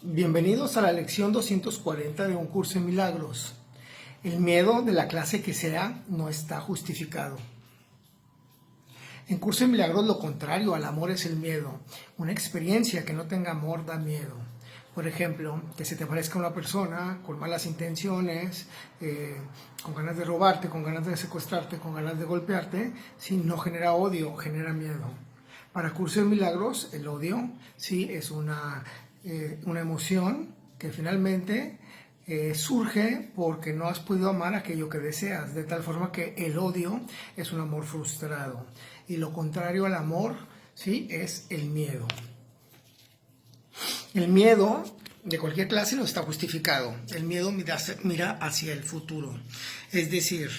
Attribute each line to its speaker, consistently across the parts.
Speaker 1: Bienvenidos a la lección 240 de Un Curso en Milagros. El miedo, de la clase que sea, no está justificado. En Curso en Milagros, lo contrario al amor es el miedo. Una experiencia que no tenga amor da miedo. Por ejemplo, que se te aparezca una persona con malas intenciones, con ganas de robarte, con ganas de secuestrarte, con ganas de golpearte, sí, no genera odio, genera miedo. Para Curso en Milagros, el odio sí es una emoción que finalmente surge porque no has podido amar aquello que deseas, de tal forma que el odio es un amor frustrado. Y lo contrario al amor, ¿sí?, es el miedo. El miedo de cualquier clase no está justificado. El miedo mira hacia el futuro. Es decir,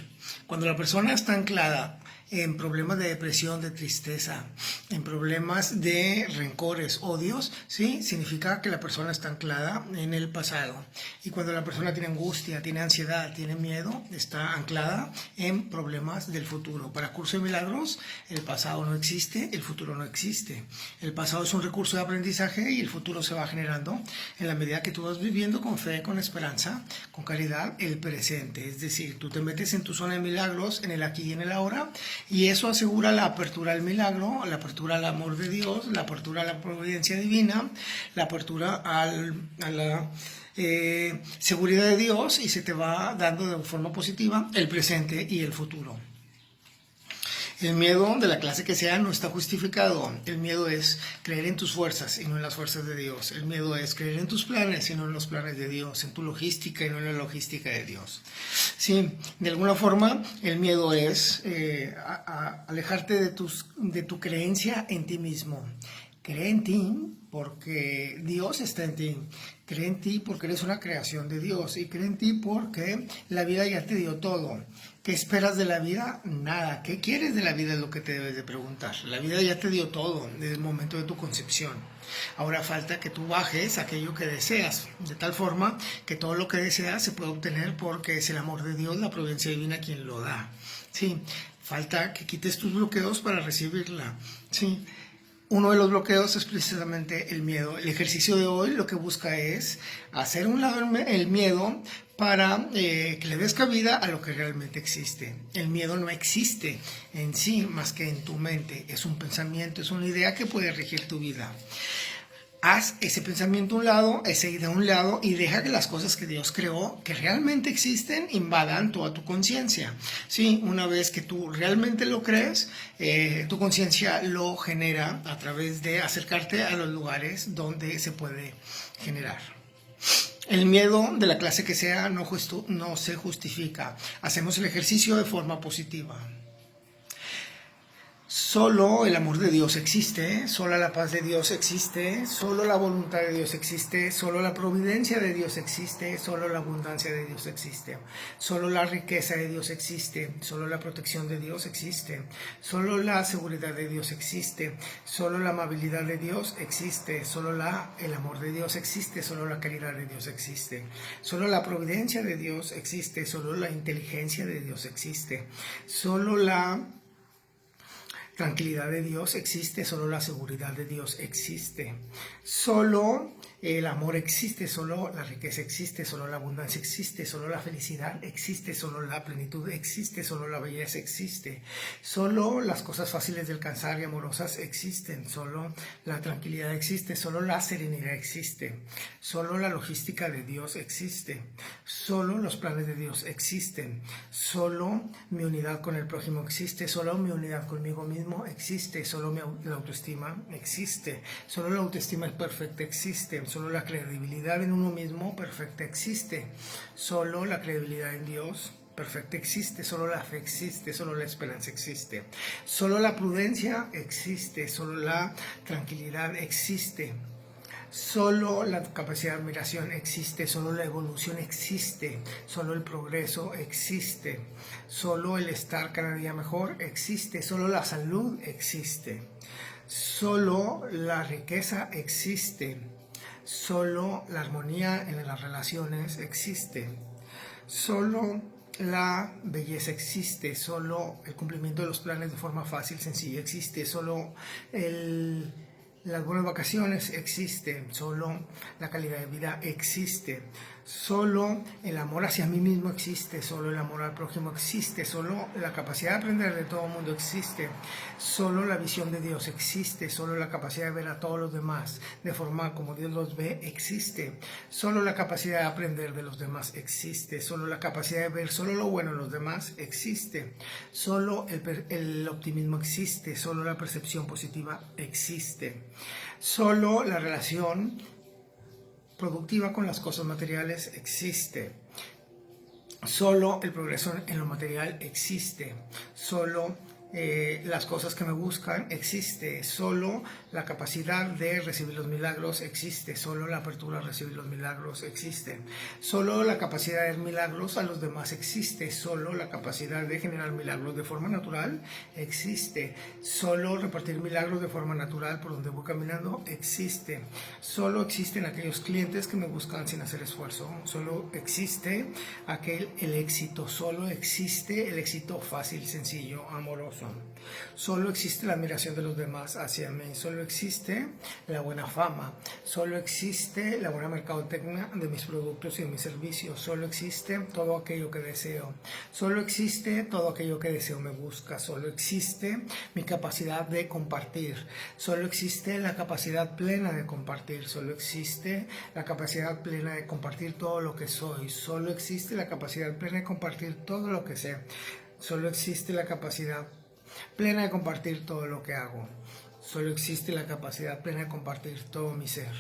Speaker 1: cuando la persona está anclada en problemas de depresión, de tristeza, en problemas de rencores, odios, ¿sí?, significa que la persona está anclada en el pasado. Y cuando la persona tiene angustia, tiene ansiedad, tiene miedo, está anclada en problemas del futuro. Para Curso de Milagros, el pasado no existe, el futuro no existe. El pasado es un recurso de aprendizaje y el futuro se va generando en la medida que tú vas viviendo con fe, con esperanza, con caridad, el presente. Es decir, tú te metes en tu zona de milagros, en el aquí y en el ahora, y eso asegura la apertura al milagro, la apertura al amor de Dios, la apertura a la providencia divina, la apertura a la seguridad de Dios, y se te va dando de forma positiva el presente y el futuro. El miedo, de la clase que sea, no está justificado. El miedo es creer en tus fuerzas y no en las fuerzas de Dios. El miedo es creer en tus planes y no en los planes de Dios, en tu logística y no en la logística de Dios. Sí, de alguna forma el miedo es alejarte de tu creencia en ti mismo. Cree en ti porque Dios está en ti. Cree en ti porque eres una creación de Dios. Y cree en ti porque la vida ya te dio todo. ¿Qué esperas de la vida? Nada. ¿Qué quieres de la vida? Es lo que te debes de preguntar. La vida ya te dio todo desde el momento de tu concepción. Ahora falta que tú bajes aquello que deseas, de tal forma que todo lo que deseas se puede obtener porque es el amor de Dios, la providencia divina, quien lo da. Sí, falta que quites tus bloqueos para recibirla. Sí. Uno de los bloqueos es precisamente el miedo. El ejercicio de hoy lo que busca es hacer a un lado el miedo para que le des cabida a lo que realmente existe. El miedo no existe en sí más que en tu mente. Es un pensamiento, es una idea que puede regir tu vida. Haz ese pensamiento a un lado, esa idea a un lado, y deja que las cosas que Dios creó, que realmente existen, invadan toda tu conciencia. Sí, una vez que tú realmente lo crees, tu conciencia lo genera a través de acercarte a los lugares donde se puede generar. El miedo, de la clase que sea, no se justifica. Hacemos el ejercicio de forma positiva. Solo el amor de Dios existe, solo la paz de Dios existe, solo la voluntad de Dios existe, solo la providencia de Dios existe, solo la abundancia de Dios existe, solo la riqueza de Dios existe, solo la protección de Dios existe, solo la seguridad de Dios existe, solo la amabilidad de Dios existe, solo el amor de Dios existe, solo la caridad de Dios existe, solo la providencia de Dios existe, solo la inteligencia de Dios existe, solo la tranquilidad de Dios existe, solo la seguridad de Dios existe, solo el amor existe, solo la riqueza existe, solo la abundancia existe, solo la felicidad existe, solo la plenitud existe, solo la belleza existe, solo las cosas fáciles de alcanzar y amorosas existen, solo la tranquilidad existe, solo la serenidad existe, solo la logística de Dios existe, solo los planes de Dios existen, solo mi unidad con el prójimo existe, solo mi unidad conmigo mismo existe, solo la autoestima existe, solo la autoestima perfecta existe, solo la credibilidad en uno mismo perfecta existe, solo la credibilidad en Dios perfecta existe, solo la fe existe, solo la esperanza existe, solo la prudencia existe, solo la tranquilidad existe, solo la capacidad de admiración existe, solo la evolución existe, solo el progreso existe, solo el estar cada día mejor existe, solo la salud existe, solo la riqueza existe, solo la armonía en las relaciones existe, solo la belleza existe, solo el cumplimiento de los planes de forma fácil, sencilla existe, solo las buenas vacaciones existen, solo la calidad de vida existe, solo el amor hacia mí mismo existe, solo el amor al prójimo existe, solo la capacidad de aprender de todo el mundo existe, solo la visión de Dios existe, solo la capacidad de ver a todos los demás de forma como Dios los ve existe, solo la capacidad de aprender de los demás existe, solo la capacidad de ver solo lo bueno en los demás existe, solo el optimismo existe, solo la percepción positiva existe, solo la relación productiva con las cosas materiales existe, solo el progreso en lo material existe, solo las cosas que me buscan existe, solo la capacidad de recibir los milagros existe, solo la apertura a recibir los milagros existe, solo la capacidad de dar milagros a los demás existe, solo la capacidad de generar milagros de forma natural existe, solo repartir milagros de forma natural por donde voy caminando existe, solo existen aquellos clientes que me buscan sin hacer esfuerzo, solo existe el éxito, solo existe el éxito fácil, sencillo, amoroso. Solo existe la admiración de los demás hacia mí, solo existe la buena fama, solo existe la buena mercadotecnia de mis productos y de mis servicios, solo existe todo aquello que deseo, solo existe todo aquello que deseo me busca, solo existe mi capacidad de compartir, solo existe la capacidad plena de compartir, solo existe la capacidad plena de compartir todo lo que soy, solo existe la capacidad plena de compartir todo lo que sé, solo existe la capacidad plena de compartir todo lo que hago. Solo existe la capacidad plena de compartir todo mi ser.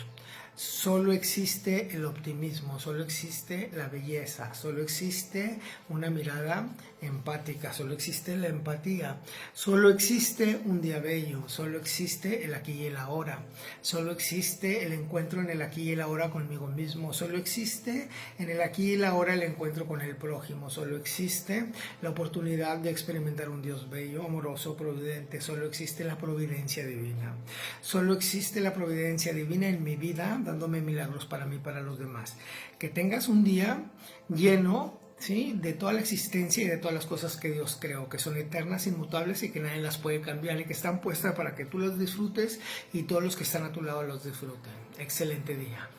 Speaker 1: Solo existe el optimismo, solo existe la belleza, solo existe una mirada empática, solo existe la empatía, solo existe un día bello, solo existe el aquí y el ahora, solo existe el encuentro en el aquí y el ahora conmigo mismo, solo existe en el aquí y el ahora el encuentro con el prójimo, solo existe la oportunidad de experimentar un Dios bello, amoroso, providente, solo existe la providencia divina, solo existe la providencia divina en mi vida, dándome milagros para mí y para los demás. Que tengas un día lleno, ¿sí?, de toda la existencia y de todas las cosas que Dios creó, que son eternas, inmutables y que nadie las puede cambiar y que están puestas para que tú las disfrutes y todos los que están a tu lado los disfruten. Excelente día.